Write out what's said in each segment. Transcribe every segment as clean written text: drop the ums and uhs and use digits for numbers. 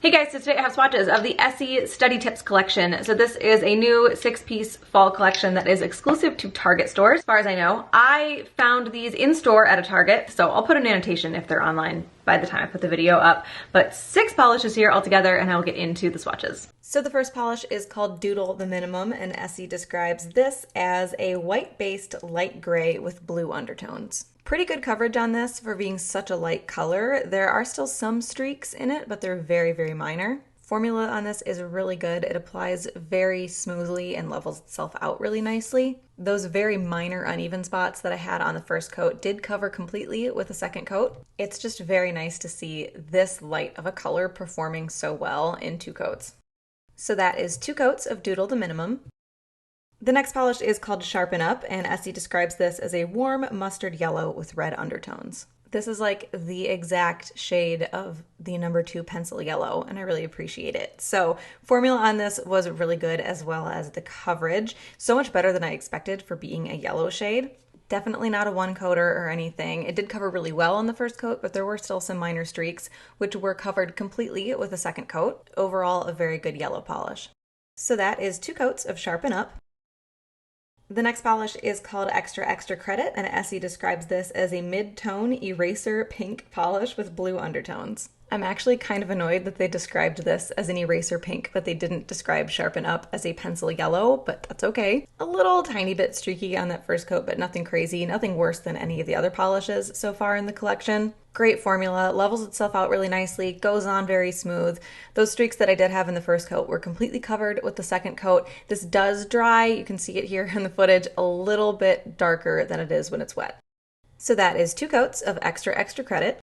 Hey guys, so today I have swatches of the Essie Study Tips collection. So this is a new 6-piece fall collection that is exclusive to Target stores, as far as I know. I found these in store at a Target, so I'll put an annotation if they're online by the time I put the video up. But 6 polishes here altogether, and I'll get into the swatches. So the first polish is called Doodle The Minimum, and Essie describes this as a white-based light gray with blue undertones. Pretty good coverage on this for being such a light color. There are still some streaks in it, but they're very, very minor. Formula on this is really good. It applies very smoothly and levels itself out really nicely. Those very minor uneven spots that I had on the first coat did cover completely with the second coat. It's just very nice to see this light of a color performing so well in 2 coats. So that is 2 coats of Doodle The Minimum. The next polish is called Sharpen Up, and Essie describes this as a warm mustard yellow with red undertones. This is like the exact shade of the number 2 pencil yellow, and I really appreciate it. So formula on this was really good, as well as the coverage. So much better than I expected for being a yellow shade. Definitely not a 1-coater or anything. It did cover really well on the first coat, but there were still some minor streaks, which were covered completely with the second coat. Overall, a very good yellow polish. So that is 2 coats of Sharpen Up. The next polish is called Extra Extra Credit, and Essie describes this as a mid-tone eraser pink polish with blue undertones. I'm actually kind of annoyed that they described this as an eraser pink, but they didn't describe Sharpen Up as a pencil yellow, but that's okay. A little tiny bit streaky on that first coat, but nothing crazy, nothing worse than any of the other polishes so far in the collection. Great formula, levels itself out really nicely, goes on very smooth. Those streaks that I did have in the first coat were completely covered with the second coat. This does dry, you can see it here in the footage, a little bit darker than it is when it's wet. So that is 2 coats of Extra Extra Credit.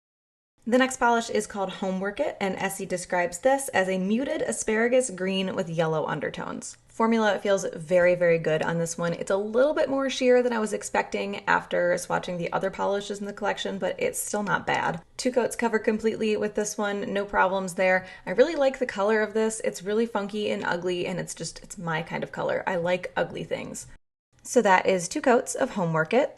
The next polish is called Homework It, and Essie describes this as a muted asparagus green with yellow undertones. Formula feels very, very good on this one. It's a little bit more sheer than I was expecting after swatching the other polishes in the collection, but it's still not bad. 2 coats covered completely with this one, no problems there. I really like the color of this. It's really funky and ugly, and it's my kind of color. I like ugly things. So that is 2 coats of Homework It.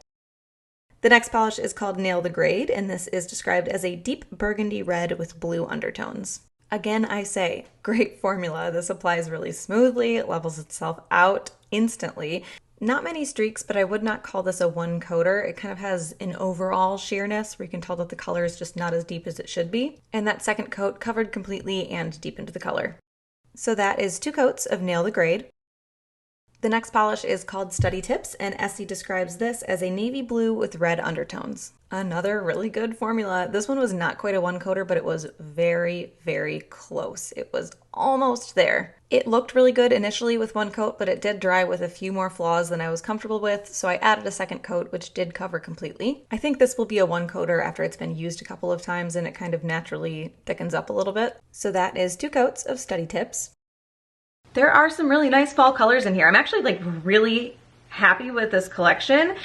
The next polish is called Nail the Grade, and this is described as a deep burgundy red with blue undertones. Again, I say, great formula. This applies really smoothly, it levels itself out instantly. Not many streaks, but I would not call this a 1-coater. It kind of has an overall sheerness where you can tell that the color is just not as deep as it should be. And that second coat covered completely and deepened the color. So that is 2 coats of Nail the Grade. The next polish is called Study Tips, and Essie describes this as a navy blue with red undertones. Another really good formula. This one was not quite a 1-coater, but it was very, very close. It was almost there. It looked really good initially with 1 coat, but it did dry with a few more flaws than I was comfortable with, so I added a second coat, which did cover completely. I think this will be a 1-coater after it's been used a couple of times and it kind of naturally thickens up a little bit. So that is 2 coats of Study Tips. There are some really nice fall colors in here. I'm actually really happy with this collection.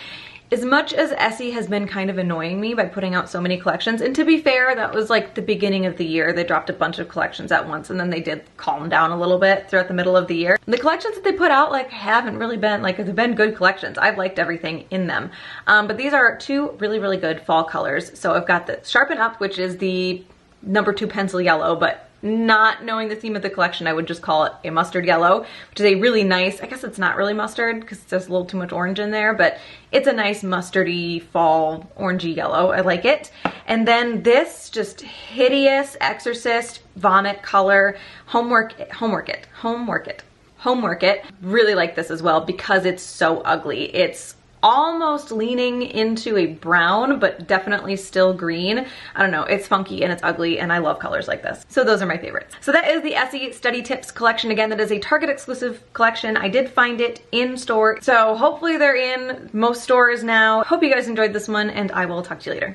As much as Essie has been kind of annoying me by putting out so many collections, and to be fair, that was like the beginning of the year. They dropped a bunch of collections at once, and then they did calm down a little bit throughout the middle of the year. The collections that they put out haven't really been, they've been good collections. I've liked everything in them. But these are 2 really, really good fall colors. So I've got the Sharpen Up, which is the number 2 pencil yellow, but not knowing the theme of the collection, I would just call it a mustard yellow, which is a really nice, I guess it's not really mustard because there's a little too much orange in there, but it's a nice mustardy fall orangey yellow. I like it. And then this just hideous exorcist vomit color, Homework It. Really like this as well because it's so ugly. It's almost leaning into a brown, but definitely still green. I don't know, it's funky and it's ugly, and I love colors like this. So those are my favorites. So that is the Essie Study Tips collection. Again, that is a Target exclusive collection. I did find it in store, so hopefully they're in most stores now. Hope you guys enjoyed this one, and I will talk to you later.